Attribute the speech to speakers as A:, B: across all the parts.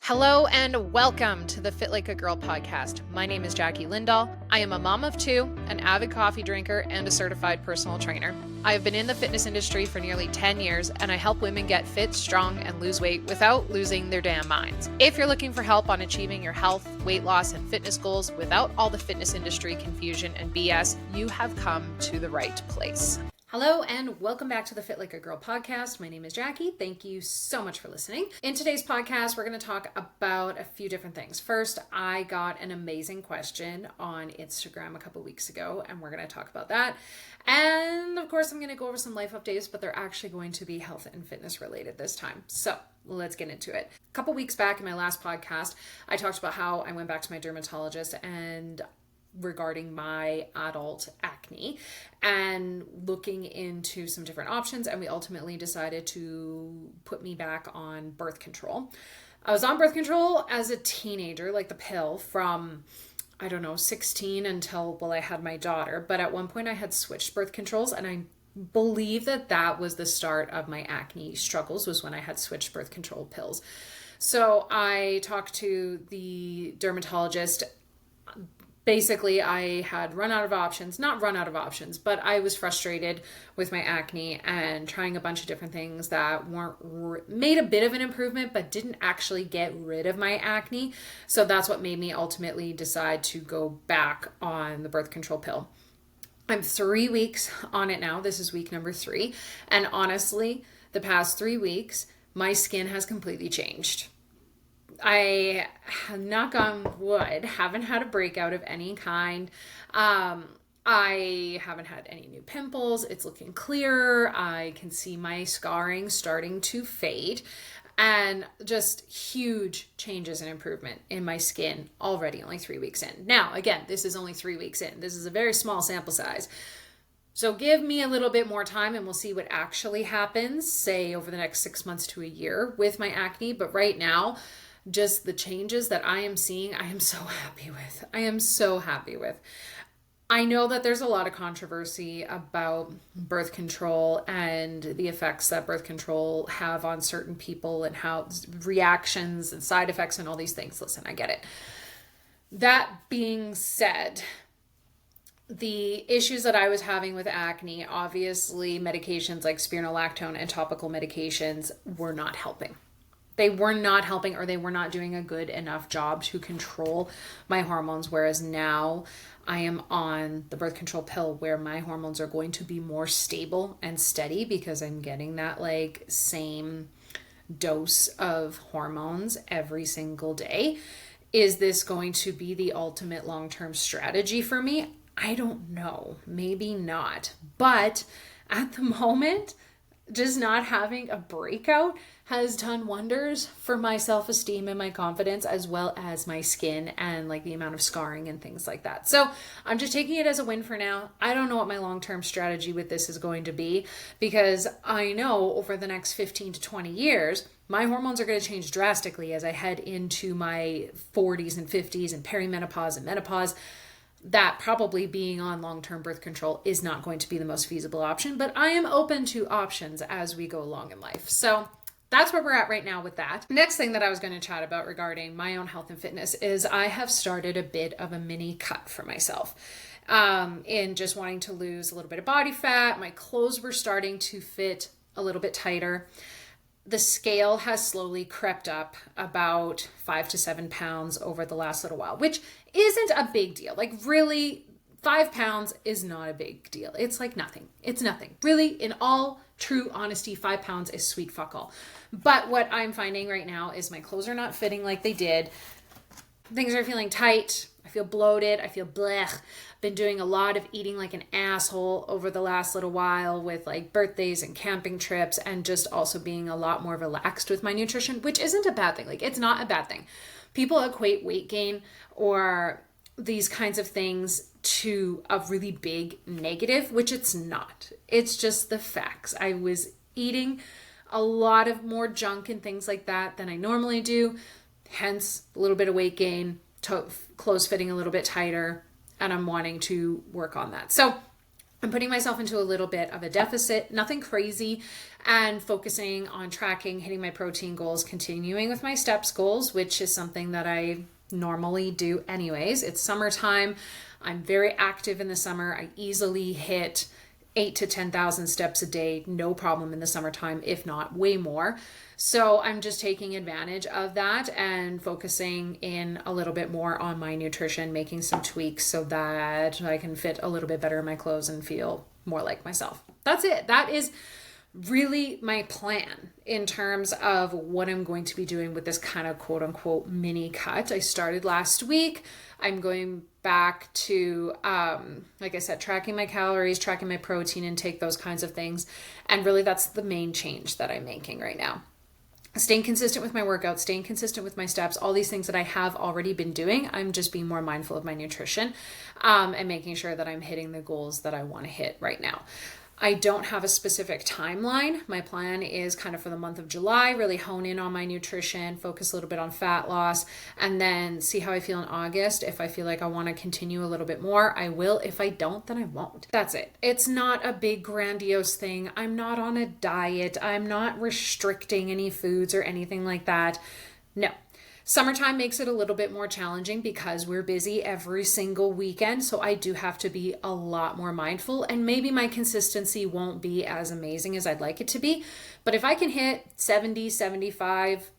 A: Hello and welcome to the Fit Like a Girl podcast. My name is Jackie Lindahl. I am a mom of two, an avid coffee drinker, and a certified personal trainer. I have been in the fitness industry for nearly 10 years, and I help women get fit, strong, and lose weight without losing their damn minds. If you're looking for help on achieving your health, weight loss, and fitness goals without all the fitness industry confusion and BS, you have come to the right place. Hello and welcome back to the Fit Like a Girl podcast. My name is Jackie. Thank you so much for listening. In today's podcast, we're going to talk about a few different things. First, I got an amazing question on Instagram a couple weeks ago, and we're going to talk about that. And of course, I'm going to go over some life updates, but they're actually going to be health and fitness related this time. So let's get into it. A couple weeks back in my last podcast, I talked about how I went back to my dermatologist and regarding my adult acne and looking into some different options, and we ultimately decided to put me back on birth control. I was on birth control as a teenager, like the pill, from 16 until, I had my daughter, but at one point I had switched birth controls, and I believe that was the start of my acne struggles, was when I had switched birth control pills. So I talked to the dermatologist. Basically, I had not run out of options, but I was frustrated with my acne and trying a bunch of different things that made a bit of an improvement, but didn't actually get rid of my acne. So that's what made me ultimately decide to go back on the birth control pill. I'm 3 weeks on it now. This is week number 3. And honestly, the past 3 weeks, my skin has completely changed. I, knock on wood, haven't had a breakout of any kind. I haven't had any new pimples. It's looking clearer. I can see my scarring starting to fade, and just huge changes and improvement in my skin already, only 3 weeks in. Now, again, this is only 3 weeks in. This is a very small sample size. So give me a little bit more time and we'll see what actually happens, say over the next 6 months to a year with my acne. But right now, just the changes that I am seeing, I am so happy with. I know that there's a lot of controversy about birth control and the effects that birth control have on certain people and how reactions and side effects and all these things. Listen, I get it. That being said, the issues that I was having with acne, obviously medications like spironolactone and topical medications were not helping. They were not helping, or they were not doing a good enough job to control my hormones. Whereas now I am on the birth control pill where my hormones are going to be more stable and steady because I'm getting that same dose of hormones every single day. Is this going to be the ultimate long-term strategy for me? I don't know. Maybe not. But at the moment, just not having a breakout has done wonders for my self-esteem and my confidence, as well as my skin and the amount of scarring and things like that. So I'm just taking it as a win for now. I don't know what my long-term strategy with this is going to be, because I know over the next 15 to 20 years, my hormones are going to change drastically as I head into my 40s and 50s and perimenopause and menopause. That probably being on long-term birth control is not going to be the most feasible option, but I am open to options as we go along in life. So that's where we're at right now with that. Next thing that I was going to chat about regarding my own health and fitness is I have started a bit of a mini cut for myself in just wanting to lose a little bit of body fat. My clothes were starting to fit a little bit tighter. The scale has slowly crept up about 5 to 7 pounds over the last little while, which isn't a big deal. Really, 5 pounds is not a big deal. It's nothing. It's nothing. Really, in all true honesty, 5 pounds is sweet fuck all. But what I'm finding right now is my clothes are not fitting like they did. Things are feeling tight. I feel bloated. I feel blech. Been doing a lot of eating like an asshole over the last little while with birthdays and camping trips, and just also being a lot more relaxed with my nutrition, which isn't a bad thing. It's not a bad thing. People equate weight gain or these kinds of things to a really big negative, which it's not. It's just the facts. I was eating a lot of more junk and things like that than I normally do, hence a little bit of weight gain, clothes fitting a little bit tighter, and I'm wanting to work on that. So I'm putting myself into a little bit of a deficit, nothing crazy, and focusing on tracking, hitting my protein goals, continuing with my steps goals, which is something that I normally do anyways. It's summertime. I'm very active in the summer. I easily hit 8 to 10,000 steps a day, no problem in the summertime, if not way more. So I'm just taking advantage of that and focusing in a little bit more on my nutrition, making some tweaks so that I can fit a little bit better in my clothes and feel more like myself. That's it. That is really my plan in terms of what I'm going to be doing with this kind of quote unquote mini cut. I started last week. I'm going back to, like I said, tracking my calories, tracking my protein intake, those kinds of things. And really that's the main change that I'm making right now. Staying consistent with my workouts, staying consistent with my steps, all these things that I have already been doing. I'm just being more mindful of my nutrition and making sure that I'm hitting the goals that I want to hit right now. I don't have a specific timeline. My plan is kind of for the month of July, really hone in on my nutrition, focus a little bit on fat loss, and then see how I feel in August. If I feel like I want to continue a little bit more, I will. If I don't, then I won't. That's it. It's not a big grandiose thing. I'm not on a diet. I'm not restricting any foods or anything like that. No. Summertime makes it a little bit more challenging because we're busy every single weekend. So I do have to be a lot more mindful, and maybe my consistency won't be as amazing as I'd like it to be. But if I can hit 70, 75,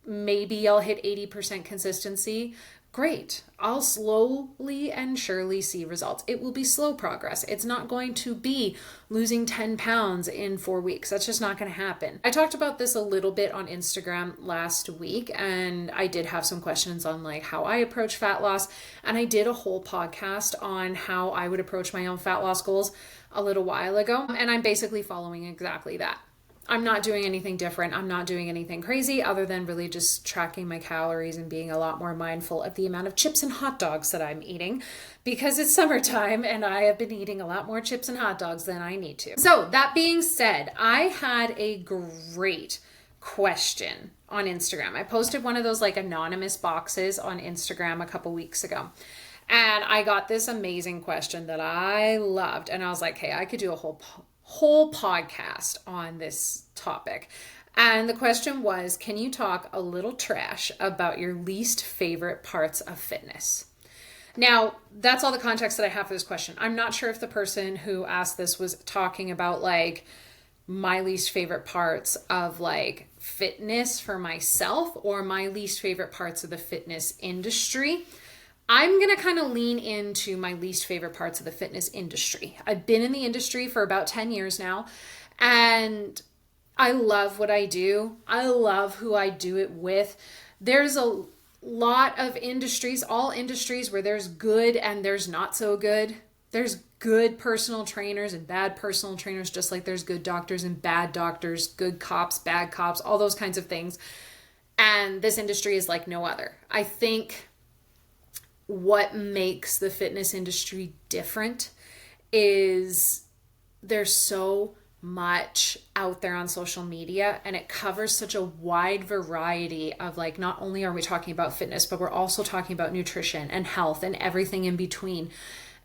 A: maybe I'll hit 80% consistency. Great. I'll slowly and surely see results. It will be slow progress. It's not going to be losing 10 pounds in 4 weeks. That's just not going to happen. I talked about this a little bit on Instagram last week, and I did have some questions on like how I approach fat loss. And I did a whole podcast on how I would approach my own fat loss goals a little while ago. And I'm basically following exactly that. I'm not doing anything different. I'm not doing anything crazy other than really just tracking my calories and being a lot more mindful of the amount of chips and hot dogs that I'm eating because it's summertime and I have been eating a lot more chips and hot dogs than I need to. So that being said, I had a great question on Instagram. I posted one of those like anonymous boxes on Instagram a couple weeks ago. And I got this amazing question that I loved. And I was like, hey, I could do a whole podcast on this topic. And the question was, can you talk a little trash about your least favorite parts of fitness? Now, that's all the context that I have for this question. I'm not sure if the person who asked this was talking about like my least favorite parts of like fitness for myself or my least favorite parts of the fitness industry. I'm going to kind of lean into my least favorite parts of the fitness industry. I've been in the industry for about 10 years now, and I love what I do. I love who I do it with. There's a lot of industries, all industries where there's good and there's not so good. There's good personal trainers and bad personal trainers, just like there's good doctors and bad doctors, good cops, bad cops, all those kinds of things. And this industry is like no other. I think what makes the fitness industry different is there's so much out there on social media, and it covers such a wide variety of like, not only are we talking about fitness, but we're also talking about nutrition and health and everything in between.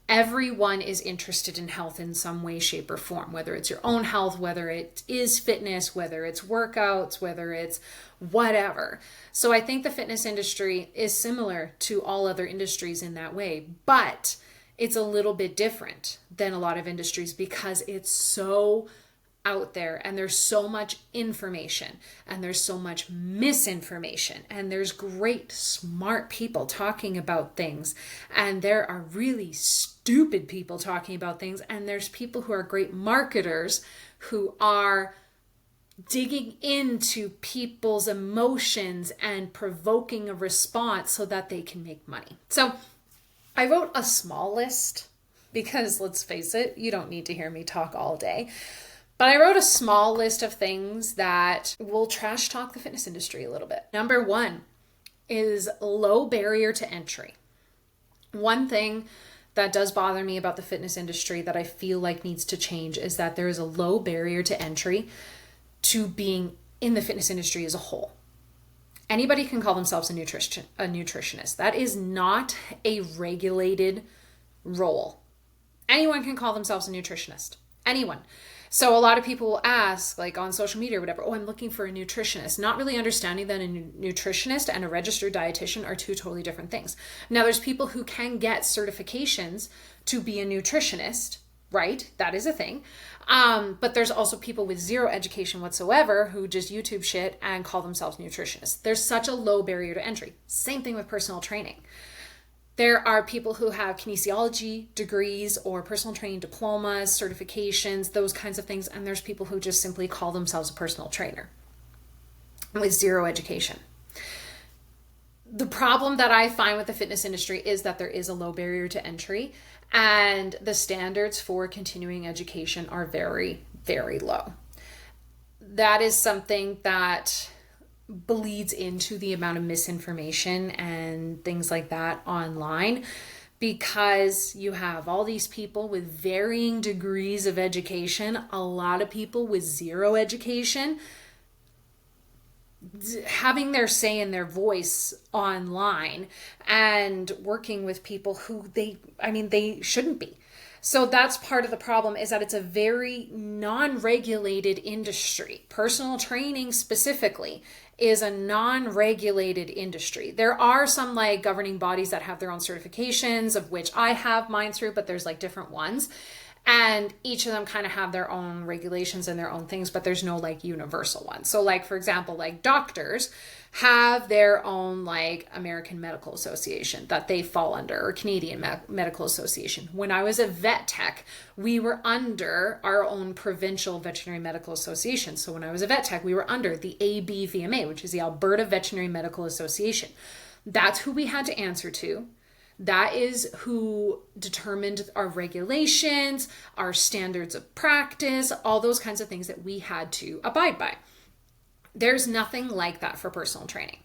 A: Everyone is interested in health in some way, shape, or form, whether it's your own health, whether it is fitness, whether it's workouts, whether it's whatever. So I think the fitness industry is similar to all other industries in that way, but it's a little bit different than a lot of industries because it's so out there and there's so much information and there's so much misinformation and there's great smart people talking about things and there are really stupid people talking about things and there's people who are great marketers who are digging into people's emotions and provoking a response so that they can make money. So I wrote a small list because let's face it, you don't need to hear me talk all day. But I wrote a small list of things that will trash talk the fitness industry a little bit. Number one is low barrier to entry. One thing that does bother me about the fitness industry that I feel like needs to change is that there is a low barrier to entry to being in the fitness industry as a whole. Anybody can call themselves a nutritionist. That is not a regulated role. Anyone can call themselves a nutritionist. Anyone. So a lot of people will ask, like on social media or whatever, oh, I'm looking for a nutritionist, not really understanding that a nutritionist and a registered dietitian are two totally different things. Now, there's people who can get certifications to be a nutritionist, right? That is a thing. But there's also people with zero education whatsoever who just YouTube shit and call themselves nutritionists. There's such a low barrier to entry. Same thing with personal training. There are people who have kinesiology degrees or personal training diplomas, certifications, those kinds of things. And there's people who just simply call themselves a personal trainer with zero education. The problem that I find with the fitness industry is that there is a low barrier to entry, and the standards for continuing education are very, very low. That is something that bleeds into the amount of misinformation and things like that online, because you have all these people with varying degrees of education, a lot of people with zero education, having their say in their voice online and working with people who they shouldn't be. So that's part of the problem, is that it's a very non-regulated industry. Personal training specifically is a non-regulated industry. There are some like governing bodies that have their own certifications, of which I have mine through, but there's like different ones. And each of them kind of have their own regulations and their own things, but there's no like universal one. So like, for example, like doctors have their own like American Medical Association that they fall under, or Canadian Medical Association. When I was a vet tech, we were under our own provincial veterinary medical association. So when I was a vet tech, we were under the ABVMA, which is the Alberta Veterinary Medical Association. That's who we had to answer to. That is who determined our regulations, our standards of practice, all those kinds of things that we had to abide by. There's nothing like that for personal training.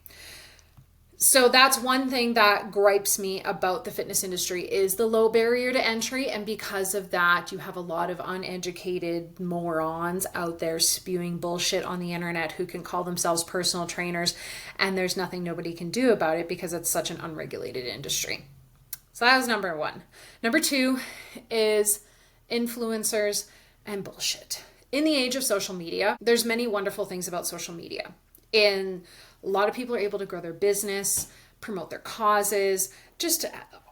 A: So that's one thing that gripes me about the fitness industry, is the low barrier to entry. And because of that, you have a lot of uneducated morons out there spewing bullshit on the internet who can call themselves personal trainers. And there's nothing nobody can do about it because it's such an unregulated industry. So that was number one. Number two is influencers and bullshit. In the age of social media, there's many wonderful things about social media. A lot of people are able to grow their business, promote their causes, just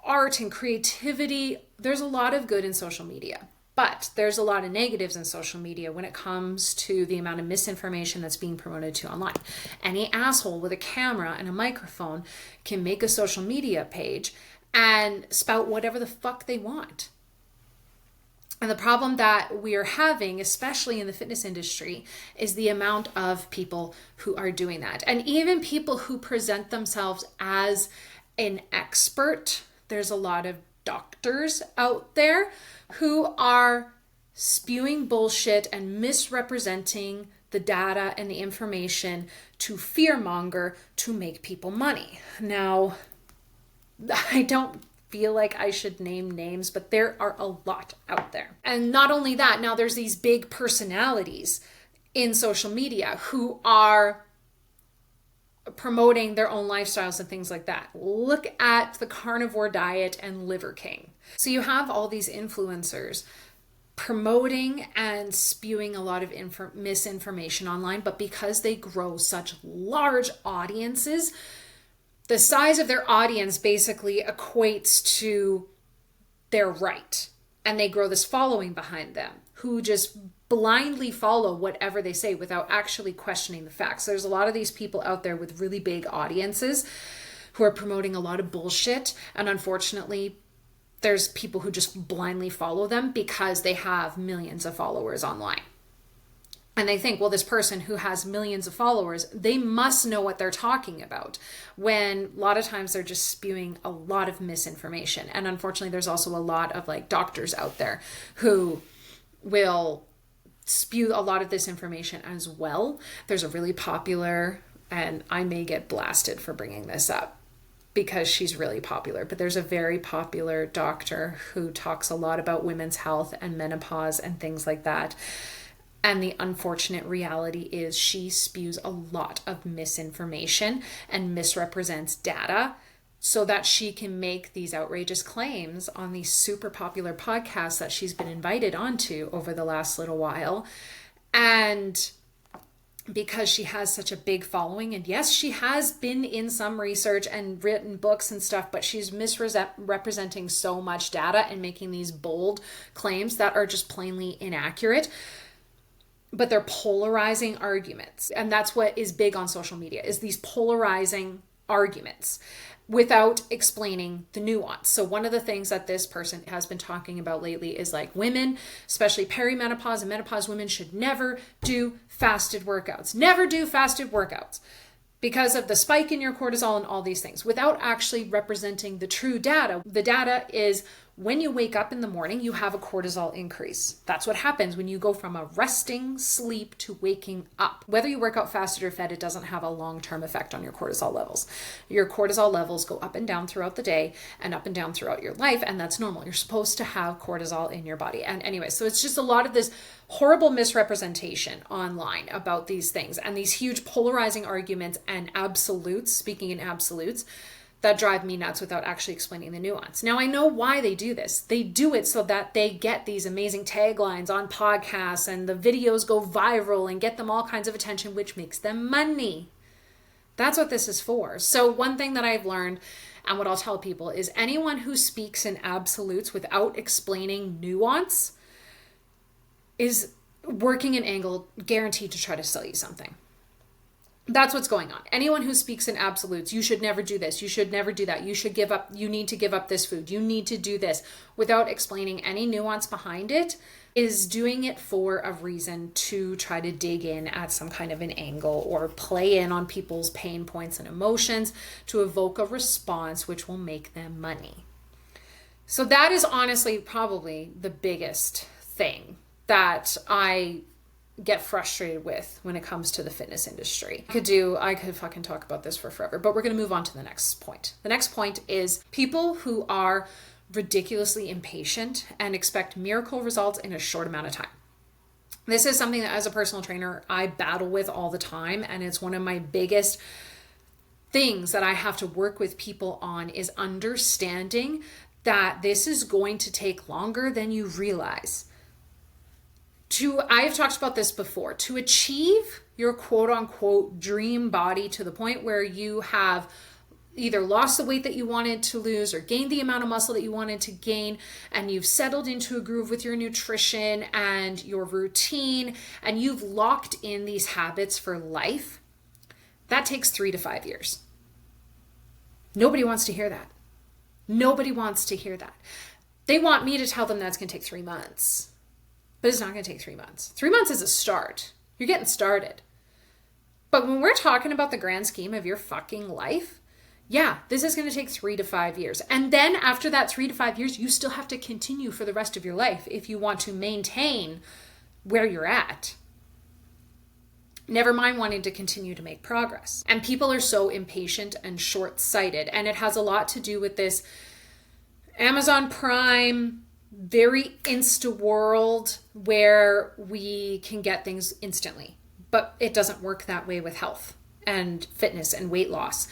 A: art and creativity. There's a lot of good in social media, but there's a lot of negatives in social media when it comes to the amount of misinformation that's being promoted to online. Any asshole with a camera and a microphone can make a social media page and spout whatever the fuck they want. And the problem that we are having, especially in the fitness industry, is the amount of people who are doing that. And even people who present themselves as an expert. There's a lot of doctors out there who are spewing bullshit and misrepresenting the data and the information to fearmonger to make people money. Now, I don't feel like I should name names, but there are a lot out there. And not only that, now there's these big personalities in social media who are promoting their own lifestyles and things like that. Look at the carnivore diet and Liver King. So you have all these influencers promoting and spewing a lot of misinformation online, but because they grow such large audiences, the size of their audience basically equates to their right. And they grow this following behind them who just blindly follow whatever they say without actually questioning the facts. There's a lot of these people out there with really big audiences who are promoting a lot of bullshit. And unfortunately, there's people who just blindly follow them because they have millions of followers online. And they think, well, this person who has millions of followers, they must know what they're talking about. When a lot of times they're just spewing a lot of misinformation. And unfortunately, there's also a lot of like doctors out there who will spew a lot of this information as well. There's a really popular, and I may get blasted for bringing this up because she's really popular, but there's a very popular doctor who talks a lot about women's health and menopause and things like that. And the unfortunate reality is she spews a lot of misinformation and misrepresents data so that she can make these outrageous claims on these super popular podcasts that she's been invited onto over the last little while. And because she has such a big following, and yes, she has been in some research and written books and stuff, but she's misrepresenting so much data and making these bold claims that are just plainly inaccurate. But they're polarizing arguments. And that's what is big on social media, is these polarizing arguments without explaining the nuance. So one of the things that this person has been talking about lately is like women, especially perimenopause and menopause women, should never do fasted workouts. Never do fasted workouts because of the spike in your cortisol and all these things, without actually representing the true data. The data is when you wake up in the morning, you have a cortisol increase. That's what happens when you go from a resting sleep to waking up. Whether you work out fasted or fed, it doesn't have a long-term effect on your cortisol levels. Your cortisol levels go up and down throughout the day and up and down throughout your life, and that's normal. You're supposed to have cortisol in your body. And anyway, so it's just a lot of this horrible misrepresentation online about these things and these huge polarizing arguments and absolutes, speaking in absolutes, that drive me nuts without actually explaining the nuance. Now, I know why they do this. They do it so that they get these amazing taglines on podcasts and the videos go viral and get them all kinds of attention, which makes them money. That's what this is for. So one thing that I've learned, and what I'll tell people, is anyone who speaks in absolutes without explaining nuance is working an angle guaranteed to try to sell you something. That's what's going on. Anyone who speaks in absolutes, you should never do this, you should never do that, you should give up, you need to give up this food, you need to do this, without explaining any nuance behind it, is doing it for a reason to try to dig in at some kind of an angle or play in on people's pain points and emotions to evoke a response which will make them money. So that is honestly probably the biggest thing that I get frustrated with when it comes to the fitness industry. I could fucking talk about this for forever, but we're going to move on to the next point. The next point is people who are ridiculously impatient and expect miracle results in a short amount of time. This is something that as a personal trainer, I battle with all the time. And it's one of my biggest things that I have to work with people on, is understanding that this is going to take longer than you realize. I've talked about this before, to achieve your quote unquote dream body to the point where you have either lost the weight that you wanted to lose or gained the amount of muscle that you wanted to gain, and you've settled into a groove with your nutrition and your routine, and you've locked in these habits for life, that takes 3 to 5 years. Nobody wants to hear that. Nobody wants to hear that. They want me to tell them that's going to take 3 months. But it's not going to take 3 months. 3 months is a start. You're getting started. But when we're talking about the grand scheme of your fucking life, yeah, this is going to take 3 to 5 years. And then after that 3 to 5 years, you still have to continue for the rest of your life if you want to maintain where you're at. Never mind wanting to continue to make progress. And people are so impatient and short-sighted. And it has a lot to do with this Amazon Prime, very insta world where we can get things instantly, but it doesn't work that way with health and fitness and weight loss.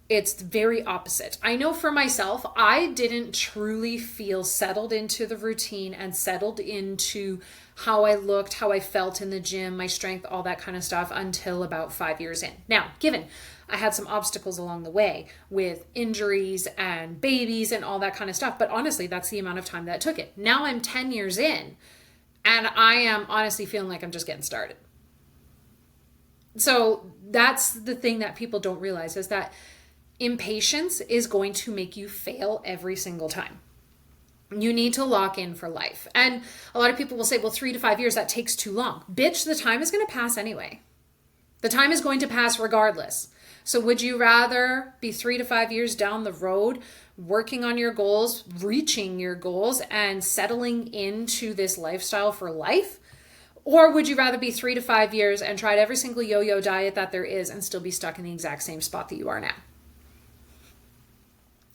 A: It's very opposite. I know for myself, I didn't truly feel settled into the routine and settled into how I looked, how I felt in the gym, my strength, all that kind of stuff until about 5 years in. Now, given I had some obstacles along the way with injuries and babies and all that kind of stuff, but honestly, that's the amount of time that it took it. Now I'm 10 years in and I am honestly feeling like I'm just getting started. So that's the thing that people don't realize, is that impatience is going to make you fail every single time. You need to lock in for life. And a lot of people will say, well, 3 to 5 years, that takes too long. Bitch, the time is going to pass anyway. The time is going to pass regardless. So would you rather be 3 to 5 years down the road, working on your goals, reaching your goals, and settling into this lifestyle for life? Or would you rather be 3 to 5 years and tried every single yo-yo diet that there is and still be stuck in the exact same spot that you are now?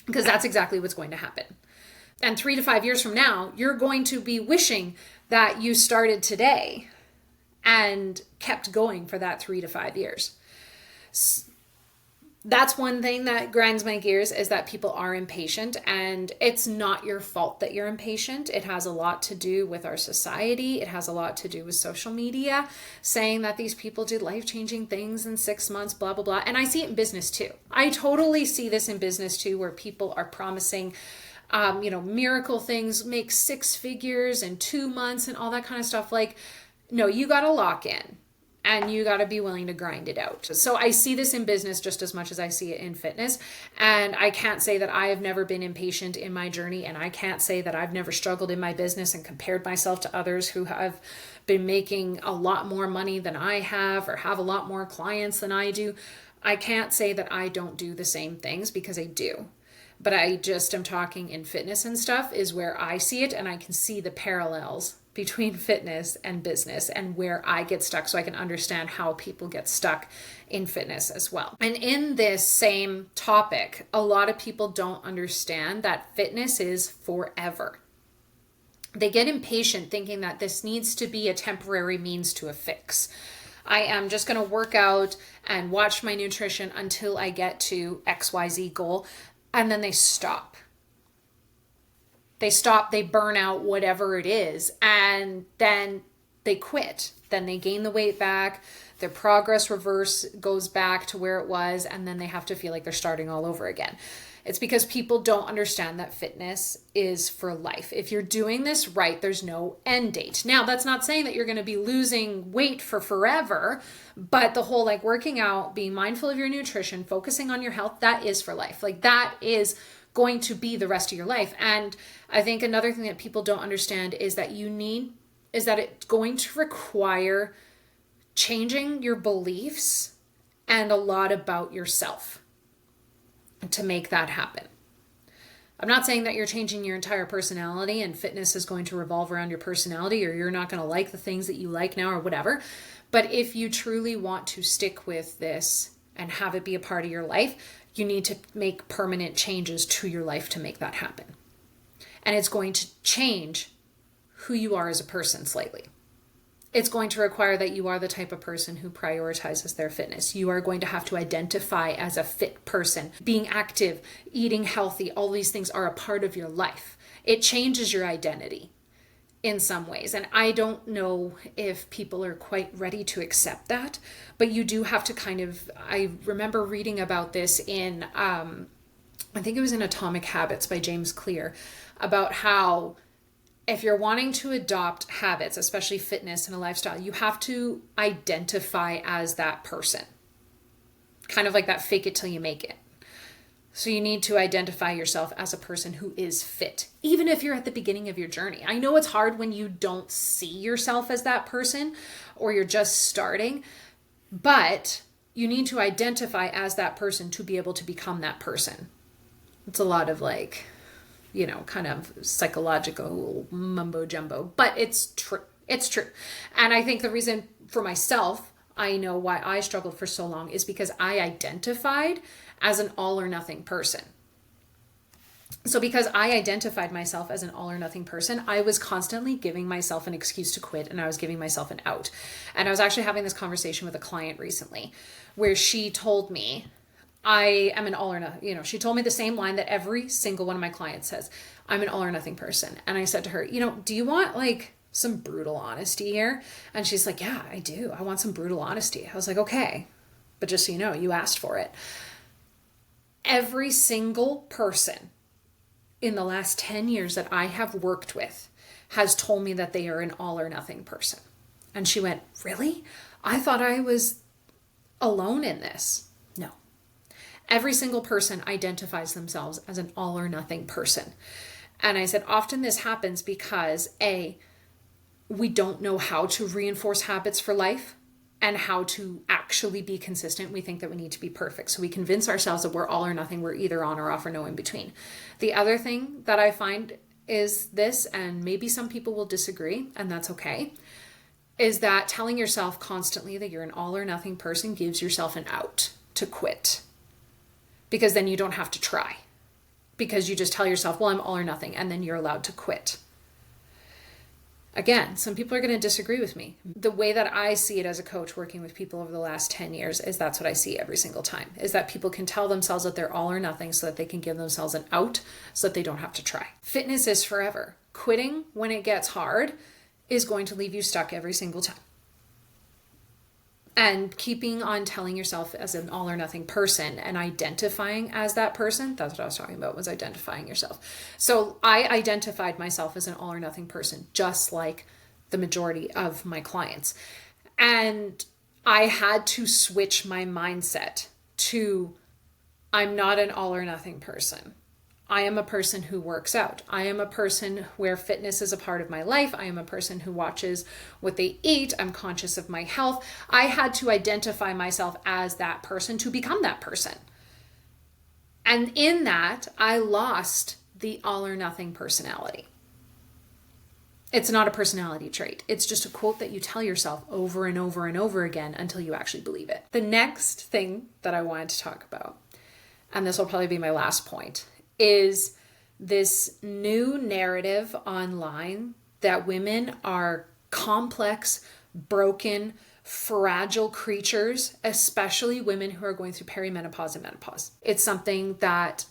A: Because that's exactly what's going to happen. And 3 to 5 years from now, you're going to be wishing that you started today and kept going for that 3 to 5 years. that's one thing that grinds my gears, is that people are impatient, and it's not your fault that you're impatient. It has a lot to do with our society. It has a lot to do with social media saying that these people did life-changing things in 6 months, blah, blah, blah. And I see it in business too. I totally see this in business too, where people are promising miracle things, make 6 figures in 2 months and all that kind of stuff. Like, no, you got to lock in. And you got to be willing to grind it out. So I see this in business just as much as I see it in fitness. And I can't say that I have never been impatient in my journey. And I can't say that I've never struggled in my business and compared myself to others who have been making a lot more money than I have, or have a lot more clients than I do. I can't say that I don't do the same things, because I do. But I just am talking in fitness and stuff is where I see it, and I can see the parallels between fitness and business and where I get stuck, so I can understand how people get stuck in fitness as well. And in this same topic, a lot of people don't understand that fitness is forever. They get impatient thinking that this needs to be a temporary means to a fix. I am just going to work out and watch my nutrition until I get to XYZ goal, and then they stop. They burn out, whatever it is, and then they quit. Then they gain the weight back, their progress reverse goes back to where it was, and then they have to feel like they're starting all over again. It's because people don't understand that fitness is for life. If you're doing this right, there's no end date. Now, that's not saying that you're going to be losing weight for forever, but the whole working out, being mindful of your nutrition, focusing on your health, that is for life. That is going to be the rest of your life. And I think another thing that people don't understand is that it's going to require changing your beliefs and a lot about yourself to make that happen. I'm not saying that you're changing your entire personality and fitness is going to revolve around your personality, or you're not going to like the things that you like now or whatever. But if you truly want to stick with this and have it be a part of your life, you need to make permanent changes to your life to make that happen. And it's going to change who you are as a person slightly. It's going to require that you are the type of person who prioritizes their fitness. You are going to have to identify as a fit person. Being active, eating healthy, all these things are a part of your life. It changes your identity in some ways. And I don't know if people are quite ready to accept that, but you do have to I remember reading about this in, I think it was in Atomic Habits by James Clear, about how if you're wanting to adopt habits, especially fitness and a lifestyle, you have to identify as that person. Kind of like that fake it till you make it. So you need to identify yourself as a person who is fit, even if you're at the beginning of your journey. I know it's hard when you don't see yourself as that person or you're just starting, but you need to identify as that person to be able to become that person. It's a lot of kind of psychological mumbo jumbo, but it's true. It's true. And I think the reason for myself, I know why I struggled for so long, is because I identified as an all or nothing person. So because I identified myself as an all or nothing person, I was constantly giving myself an excuse to quit, and I was giving myself an out. And I was actually having this conversation with a client recently where she told me, I am an all or nothing, she told me the same line that every single one of my clients says, I'm an all or nothing person. And I said to her, do you want some brutal honesty here? And she's like, yeah, I do. I want some brutal honesty. I was like, okay, but just so you know, you asked for it. Every single person in the last 10 years that I have worked with has told me that they are an all or nothing person. And she went, really? I thought I was alone in this. No. Every single person identifies themselves as an all or nothing person. And I said, often this happens because we don't know how to reinforce habits for life and how to actually be consistent. We think that we need to be perfect. So we convince ourselves that we're all or nothing. We're either on or off or no in between. The other thing that I find is this, and maybe some people will disagree, and that's okay, is that telling yourself constantly that you're an all or nothing person gives yourself an out to quit. Because then you don't have to try. Because you just tell yourself, well, I'm all or nothing, and then you're allowed to quit. Again, some people are going to disagree with me. The way that I see it as a coach working with people over the last 10 years is that's what I see every single time, is that people can tell themselves that they're all or nothing so that they can give themselves an out so that they don't have to try. Fitness is forever. Quitting when it gets hard is going to leave you stuck every single time. And keeping on telling yourself as an all or nothing person and identifying as that person, that's what I was talking about, was identifying yourself. So I identified myself as an all or nothing person, just like the majority of my clients. And I had to switch my mindset to, I'm not an all or nothing person. I am a person who works out. I am a person where fitness is a part of my life. I am a person who watches what they eat. I'm conscious of my health. I had to identify myself as that person to become that person. And in that, I lost the all or nothing personality. It's not a personality trait. It's just a quote that you tell yourself over and over and over again until you actually believe it. The next thing that I wanted to talk about, and this will probably be my last point, is this new narrative online that women are complex, broken, fragile creatures, especially women who are going through perimenopause and menopause. It's something that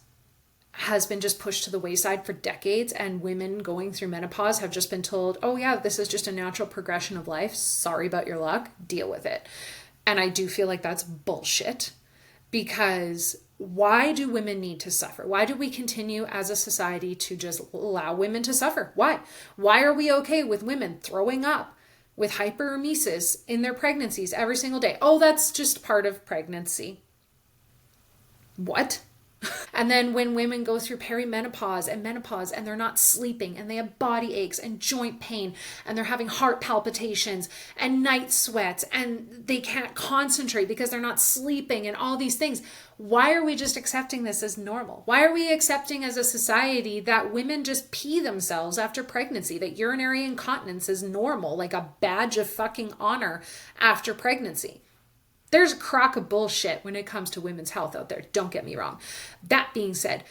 A: has been just pushed to the wayside for decades, and women going through menopause have just been told, oh yeah, this is just a natural progression of life. Sorry about your luck. Deal with it. And I do feel like that's bullshit, because why do women need to suffer? Why do we continue as a society to just allow women to suffer? Why? Why are we okay with women throwing up with hyperemesis in their pregnancies every single day? Oh, that's just part of pregnancy. What? And then when women go through perimenopause and menopause and they're not sleeping and they have body aches and joint pain and they're having heart palpitations and night sweats and they can't concentrate because they're not sleeping and all these things, why are we just accepting this as normal? Why are we accepting as a society that women just pee themselves after pregnancy, that urinary incontinence is normal, like a badge of fucking honor after pregnancy? There's a crock of bullshit when it comes to women's health out there. Don't get me wrong. That being said,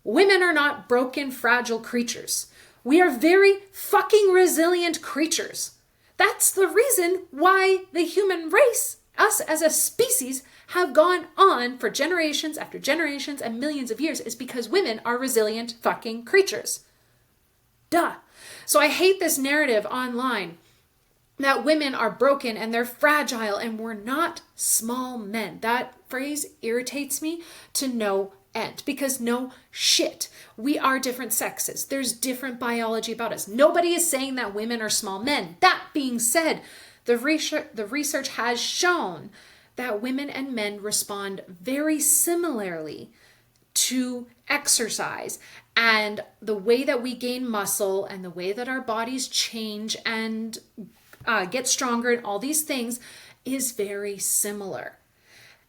A: women are not broken, fragile creatures. We are very fucking resilient creatures. That's the reason why the human race, us as a species, have gone on for generations after generations and millions of years, is because women are resilient fucking creatures. Duh. So I hate this narrative online that women are broken and they're fragile and we're not small men. That phrase irritates me to no end, because no shit. We are different sexes. There's different biology about us. Nobody is saying that women are small men. That being said, the research has shown that women and men respond very similarly to exercise, and the way that we gain muscle and the way that our bodies change and get stronger and all these things is very similar.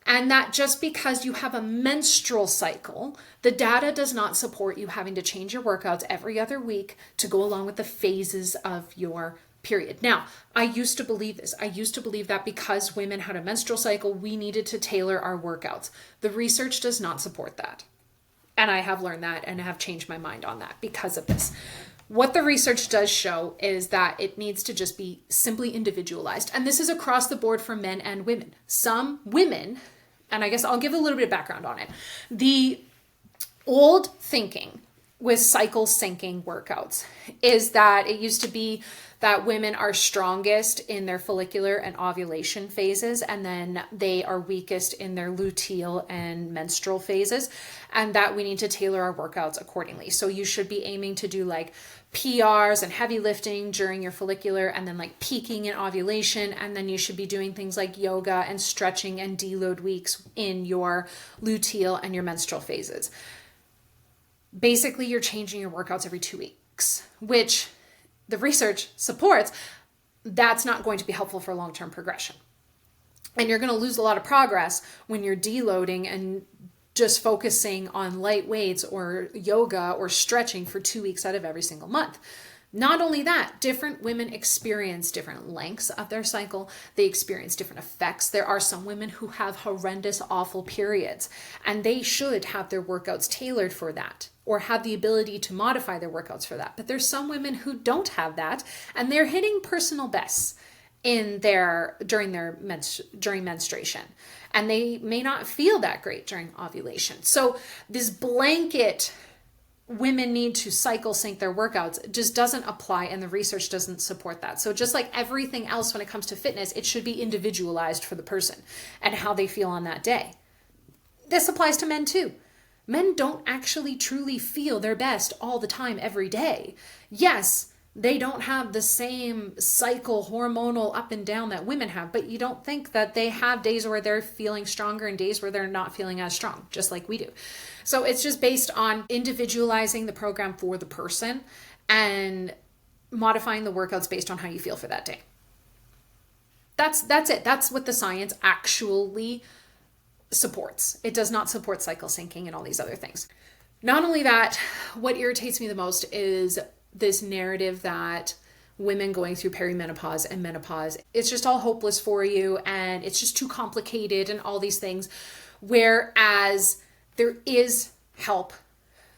A: And that just because you have a menstrual cycle, the data does not support you having to change your workouts every other week to go along with the phases of your period. Now, I used to believe this. I used to believe that because women had a menstrual cycle, we needed to tailor our workouts. The research does not support that. And I have learned that and have changed my mind on that because of this. What the research does show is that it needs to just be simply individualized. And this is across the board for men and women. Some women, and I guess I'll give a little bit of background on it. The old thinking with cycle syncing workouts is that it used to be that women are strongest in their follicular and ovulation phases, and then they are weakest in their luteal and menstrual phases, and that we need to tailor our workouts accordingly. So you should be aiming to do like PRs and heavy lifting during your follicular, and then like peaking in ovulation, and then you should be doing things like yoga and stretching and deload weeks in your luteal and your menstrual phases. Basically, you're changing your workouts every 2 weeks, which the research supports. That's not going to be helpful for long-term progression. And you're going to lose a lot of progress when you're deloading and just focusing on light weights or yoga or stretching for 2 weeks out of every single month. Not only that, different women experience different lengths of their cycle. They experience different effects. There are some women who have horrendous, awful periods, and they should have their workouts tailored for that or have the ability to modify their workouts for that. But there's some women who don't have that, and they're hitting personal bests during menstruation, and they may not feel that great during ovulation. So this blanket women need to cycle sync their workouts just doesn't apply, and the research doesn't support that. So just like everything else when it comes to fitness, it should be individualized for the person and how they feel on that day. This applies to men too. Men don't actually truly feel their best all the time every day. Yes, they don't have the same cycle hormonal up and down that women have, but you don't think that they have days where they're feeling stronger and days where they're not feeling as strong, just like we do. So it's just based on individualizing the program for the person and modifying the workouts based on how you feel for that day. That's it. That's what the science actually supports. It does not support cycle syncing and all these other things. Not only that, what irritates me the most is this narrative that women going through perimenopause and menopause, it's just all hopeless for you and it's just too complicated and all these things. Whereas there is help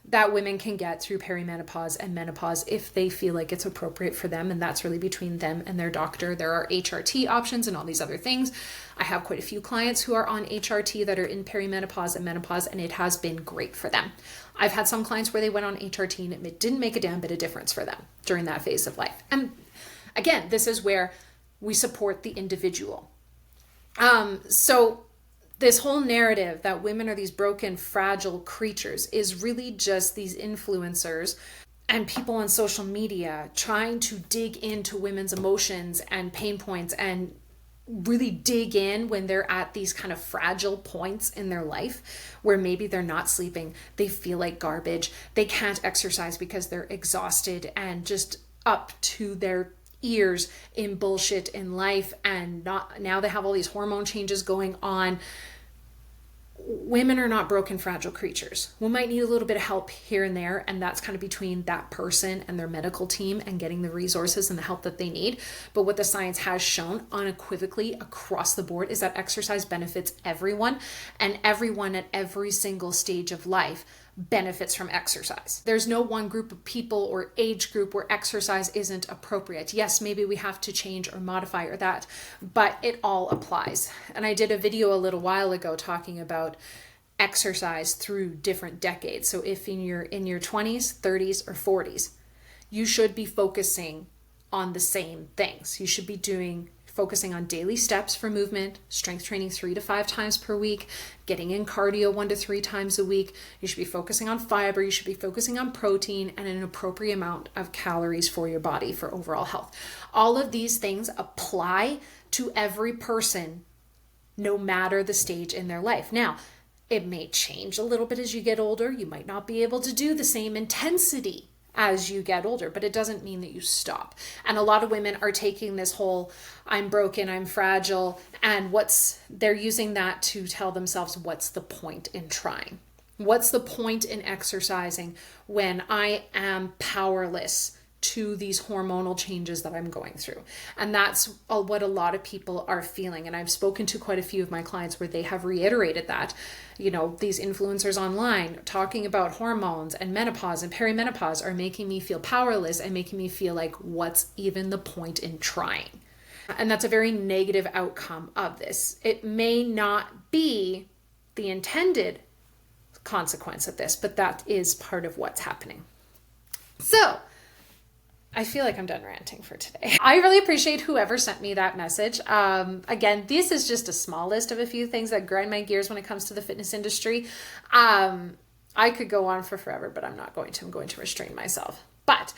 A: that women can get through perimenopause and menopause if they feel like it's appropriate for them. And that's really between them and their doctor. There are HRT options and all these other things. I have quite a few clients who are on HRT that are in perimenopause and menopause, and it has been great for them. I've had some clients where they went on HRT and it didn't make a damn bit of difference for them during that phase of life. And again, this is where we support the individual. So this whole narrative that women are these broken, fragile creatures is really just these influencers and people on social media trying to dig into women's emotions and pain points and really dig in when they're at these kind of fragile points in their life where maybe they're not sleeping, they feel like garbage, they can't exercise because they're exhausted and just up to their ears in bullshit in life, and now they have all these hormone changes going on. Women are not broken, fragile creatures. We might need a little bit of help here and there, and that's kind of between that person and their medical team and getting the resources and the help that they need. But what the science has shown unequivocally across the board is that exercise benefits everyone, and everyone at every single stage of life benefits from exercise. There's no one group of people or age group where exercise isn't appropriate. Yes, maybe we have to change or modify or that, but it all applies. And I did a video a little while ago talking about exercise through different decades. So if in your 20s, 30s, or 40s, you should be focusing on the same things. You should be focusing on daily steps for movement, strength training 3 to 5 times per week, getting in cardio 1 to 3 times a week. You should be focusing on fiber. You should be focusing on protein and an appropriate amount of calories for your body for overall health. All of these things apply to every person, no matter the stage in their life. Now, it may change a little bit as you get older. You might not be able to do the same intensity as you get older, but it doesn't mean that you stop. And a lot of women are taking this whole I'm broken, I'm fragile, and they're using that to tell themselves, what's the point in trying? What's the point in exercising when I am powerless to these hormonal changes that I'm going through? And that's what a lot of people are feeling. And I've spoken to quite a few of my clients where they have reiterated that, these influencers online talking about hormones and menopause and perimenopause are making me feel powerless and making me feel like, what's even the point in trying? And that's a very negative outcome of this. It may not be the intended consequence of this, but that is part of what's happening. So I feel like I'm done ranting for today. I really appreciate whoever sent me that message. Again, this is just a small list of a few things that grind my gears when it comes to the fitness industry. I could go on for forever, but I'm not going to. I'm going to restrain myself. But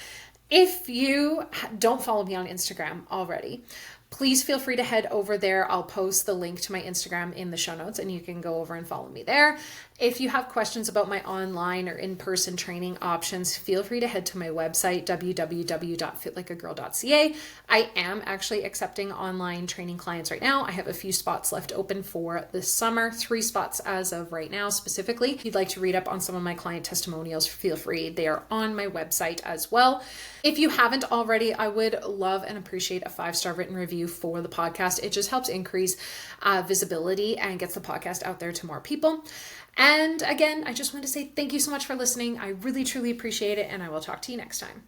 A: if you don't follow me on Instagram already, please feel free to head over there. I'll post the link to my Instagram in the show notes and you can go over and follow me there. If you have questions about my online or in-person training options, feel free to head to my website, www.fitlikeagirl.ca. I am actually accepting online training clients right now. I have a few spots left open for this summer, 3 spots as of right now specifically. If you'd like to read up on some of my client testimonials, feel free. They are on my website as well. If you haven't already, I would love and appreciate a 5-star written review for the podcast. It just helps increase visibility and gets the podcast out there to more people. And again, I just want to say thank you so much for listening. I really, truly appreciate it, and I will talk to you next time.